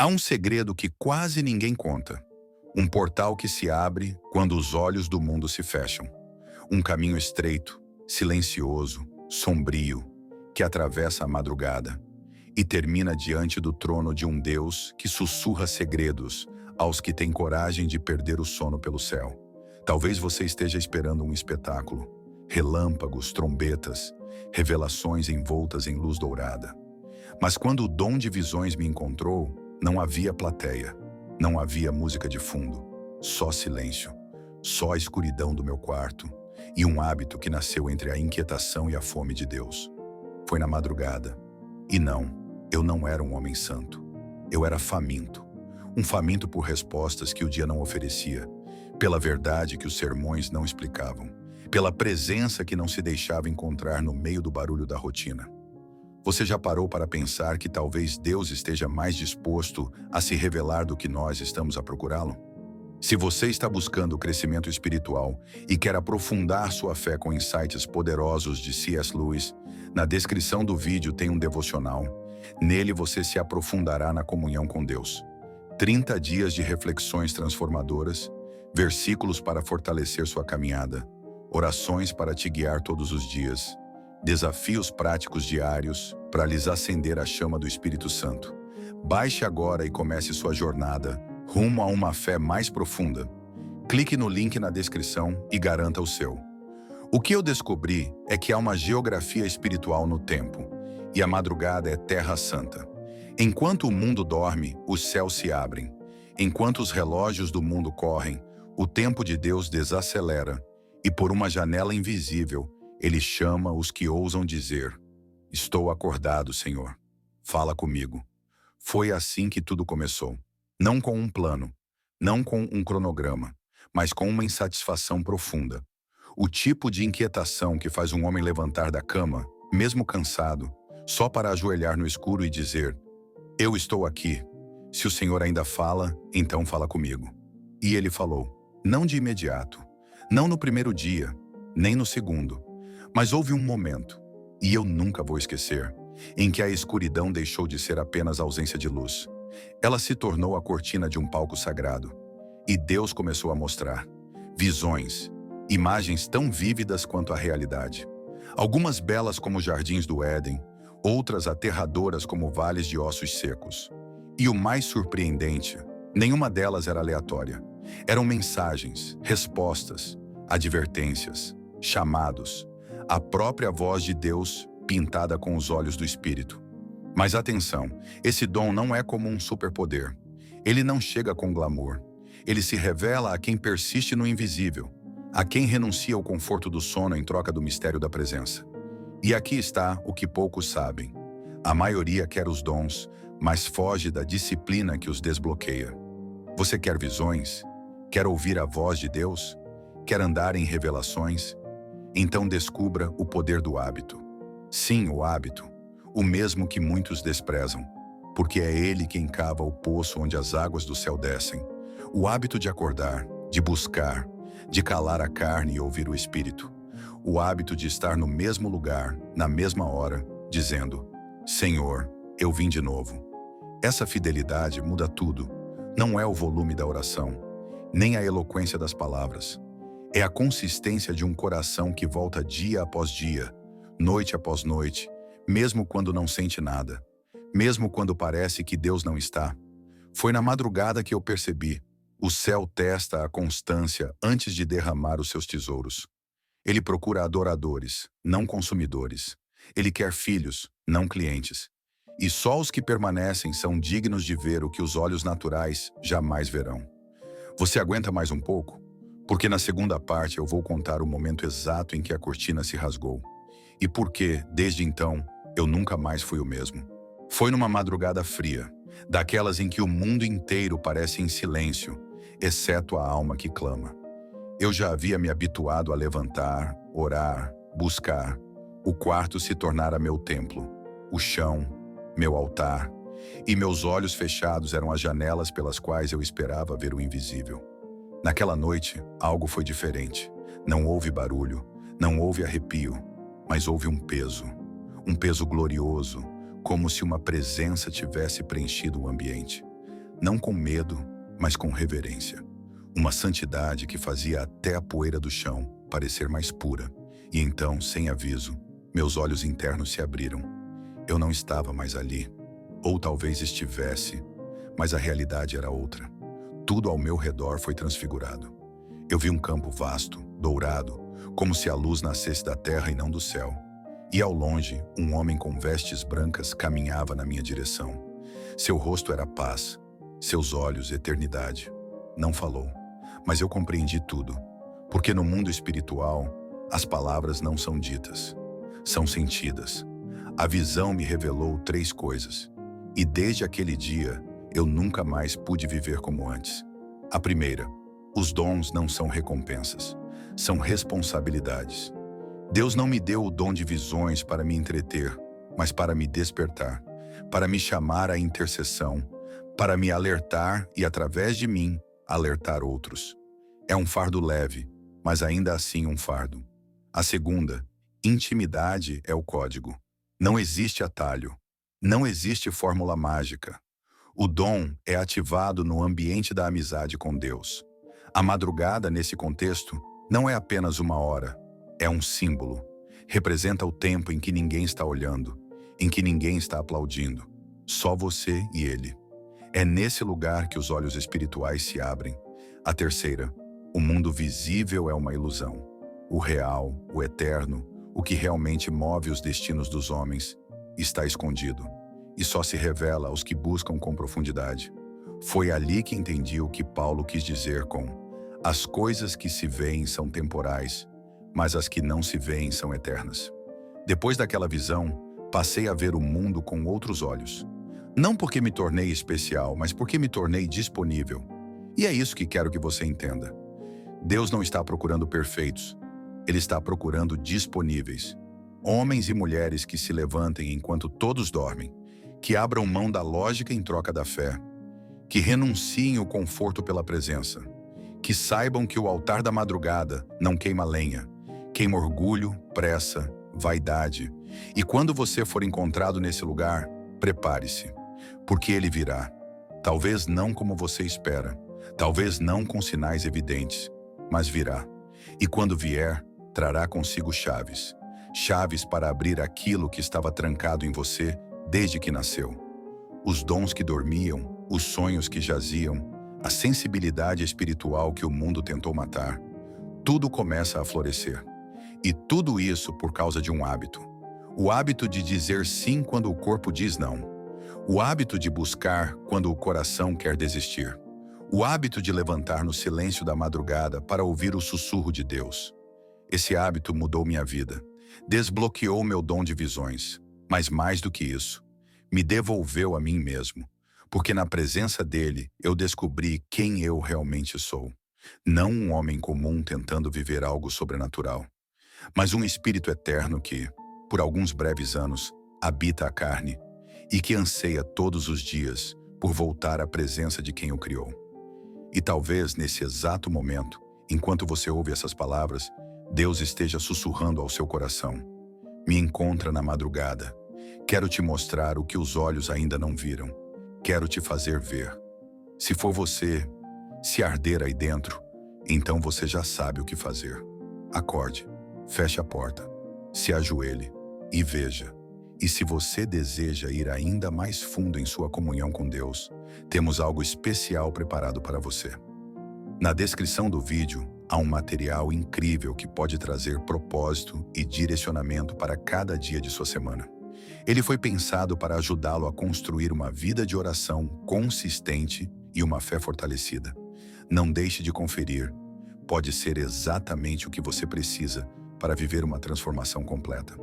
Há um segredo que quase ninguém conta. Um portal que se abre quando os olhos do mundo se fecham. Um caminho estreito, silencioso, sombrio, que atravessa a madrugada e termina diante do trono de um Deus que sussurra segredos aos que têm coragem de perder o sono pelo céu. Talvez você esteja esperando um espetáculo, relâmpagos, trombetas, revelações envoltas em luz dourada. Mas quando o dom de visões me encontrou, não havia plateia, não havia música de fundo, só silêncio, só a escuridão do meu quarto e um hábito que nasceu entre a inquietação e a fome de Deus. Foi na madrugada. E não, eu não era um homem santo. Eu era faminto. Um faminto por respostas que o dia não oferecia, pela verdade que os sermões não explicavam, pela presença que não se deixava encontrar no meio do barulho da rotina. Você já parou para pensar que talvez Deus esteja mais disposto a se revelar do que nós estamos a procurá-lo? Se você está buscando o crescimento espiritual e quer aprofundar sua fé com insights poderosos de C.S. Lewis, na descrição do vídeo tem um devocional. Nele você se aprofundará na comunhão com Deus. 30 dias de reflexões transformadoras, versículos para fortalecer sua caminhada, orações para te guiar todos os dias, desafios práticos diários para lhes acender a chama do Espírito Santo. Baixe agora e comece sua jornada rumo a uma fé mais profunda. Clique no link na descrição e garanta o seu. O que eu descobri é que há uma geografia espiritual no tempo, e a madrugada é terra santa. Enquanto o mundo dorme, os céus se abrem. Enquanto os relógios do mundo correm, o tempo de Deus desacelera, e por uma janela invisível, Ele chama os que ousam dizer: "Estou acordado, Senhor. Fala comigo." Foi assim que tudo começou. Não com um plano, não com um cronograma, mas com uma insatisfação profunda. O tipo de inquietação que faz um homem levantar da cama, mesmo cansado, só para ajoelhar no escuro e dizer: "Eu estou aqui. Se o Senhor ainda fala, então fala comigo." E ele falou, não de imediato, não no primeiro dia, nem no segundo, mas houve um momento, e eu nunca vou esquecer, em que a escuridão deixou de ser apenas ausência de luz. Ela se tornou a cortina de um palco sagrado. E Deus começou a mostrar visões, imagens tão vívidas quanto a realidade. Algumas belas como jardins do Éden, outras aterradoras como vales de ossos secos. E o mais surpreendente, nenhuma delas era aleatória. Eram mensagens, respostas, advertências, chamados, a própria voz de Deus pintada com os olhos do Espírito. Mas atenção, esse dom não é como um superpoder. Ele não chega com glamour. Ele se revela a quem persiste no invisível, a quem renuncia ao conforto do sono em troca do mistério da presença. E aqui está o que poucos sabem. A maioria quer os dons, mas foge da disciplina que os desbloqueia. Você quer visões? Quer ouvir a voz de Deus? Quer andar em revelações? Então descubra o poder do hábito. Sim, o hábito. O mesmo que muitos desprezam, porque é ele quem cava o poço onde as águas do céu descem. O hábito de acordar, de buscar, de calar a carne e ouvir o Espírito. O hábito de estar no mesmo lugar, na mesma hora, dizendo: "Senhor, eu vim de novo." Essa fidelidade muda tudo. Não é o volume da oração, nem a eloquência das palavras. É a consistência de um coração que volta dia após dia, noite após noite, mesmo quando não sente nada, mesmo quando parece que Deus não está. Foi na madrugada que eu percebi: o céu testa a constância antes de derramar os seus tesouros. Ele procura adoradores, não consumidores. Ele quer filhos, não clientes. E só os que permanecem são dignos de ver o que os olhos naturais jamais verão. Você aguenta mais um pouco? Porque na segunda parte eu vou contar o momento exato em que a cortina se rasgou. E por que, desde então, eu nunca mais fui o mesmo. Foi numa madrugada fria, daquelas em que o mundo inteiro parece em silêncio, exceto a alma que clama. Eu já havia me habituado a levantar, orar, buscar. O quarto se tornara meu templo, o chão, meu altar, e meus olhos fechados eram as janelas pelas quais eu esperava ver o invisível. Naquela noite, algo foi diferente. Não houve barulho, não houve arrepio, mas houve um peso glorioso, como se uma presença tivesse preenchido o ambiente. não com medo, mas com reverência. Uma santidade que fazia até a poeira do chão parecer mais pura. E então, sem aviso, meus olhos internos se abriram. Eu não estava mais ali. Ou talvez estivesse, mas a realidade era outra. Tudo ao meu redor foi transfigurado. Eu vi um campo vasto, dourado, como se a luz nascesse da terra e não do céu. E ao longe, um homem com vestes brancas caminhava na minha direção. Seu rosto era paz, seus olhos eternidade. Não falou, mas eu compreendi tudo, porque no mundo espiritual, as palavras não são ditas, são sentidas. A visão me revelou 3 coisas, e desde aquele dia, eu nunca mais pude viver como antes. A primeira, os dons não são recompensas, são responsabilidades. Deus não me deu o dom de visões para me entreter, mas para me despertar, para me chamar à intercessão, para me alertar e, através de mim, alertar outros. É um fardo leve, mas ainda assim um fardo. A segunda, intimidade é o código. Não existe atalho, não existe fórmula mágica. O dom é ativado no ambiente da amizade com Deus. A madrugada, nesse contexto, não é apenas uma hora, é um símbolo. Representa o tempo em que ninguém está olhando, em que ninguém está aplaudindo. Só você e Ele. É nesse lugar que os olhos espirituais se abrem. A terceira, o mundo visível é uma ilusão. O real, o eterno, o que realmente move os destinos dos homens, está escondido e só se revela aos que buscam com profundidade. Foi ali que entendi o que Paulo quis dizer com: as coisas que se veem são temporais, mas as que não se veem são eternas. Depois daquela visão, passei a ver o mundo com outros olhos. Não porque me tornei especial, mas porque me tornei disponível. E é isso que quero que você entenda. Deus não está procurando perfeitos, Ele está procurando disponíveis. Homens e mulheres que se levantem enquanto todos dormem, que abram mão da lógica em troca da fé, que renunciem o conforto pela presença, que saibam que o altar da madrugada não queima lenha, queima orgulho, pressa, vaidade. E quando você for encontrado nesse lugar, prepare-se, porque ele virá. Talvez não como você espera, talvez não com sinais evidentes, mas virá. E quando vier, trará consigo chaves. Chaves para abrir aquilo que estava trancado em você desde que nasceu. Os dons que dormiam, os sonhos que jaziam, a sensibilidade espiritual que o mundo tentou matar. Tudo começa a florescer. E tudo isso por causa de um hábito. O hábito de dizer sim quando o corpo diz não. O hábito de buscar quando o coração quer desistir. O hábito de levantar no silêncio da madrugada para ouvir o sussurro de Deus. Esse hábito mudou minha vida. Desbloqueou meu dom de visões. Mas mais do que isso, me devolveu a mim mesmo. Porque na presença dele, eu descobri quem eu realmente sou. Não um homem comum tentando viver algo sobrenatural, mas um espírito eterno que, por alguns breves anos, habita a carne e que anseia todos os dias por voltar à presença de quem o criou. E talvez nesse exato momento, enquanto você ouve essas palavras, Deus esteja sussurrando ao seu coração: me encontra na madrugada. Quero te mostrar o que os olhos ainda não viram. Quero te fazer ver. Se for você, se arder aí dentro, então você já sabe o que fazer. Acorde, feche a porta, se ajoelhe e veja. E se você deseja ir ainda mais fundo em sua comunhão com Deus, temos algo especial preparado para você. Na descrição do vídeo, há um material incrível que pode trazer propósito e direcionamento para cada dia de sua semana. Ele foi pensado para ajudá-lo a construir uma vida de oração consistente e uma fé fortalecida. Não deixe de conferir. Pode ser exatamente o que você precisa para viver uma transformação completa.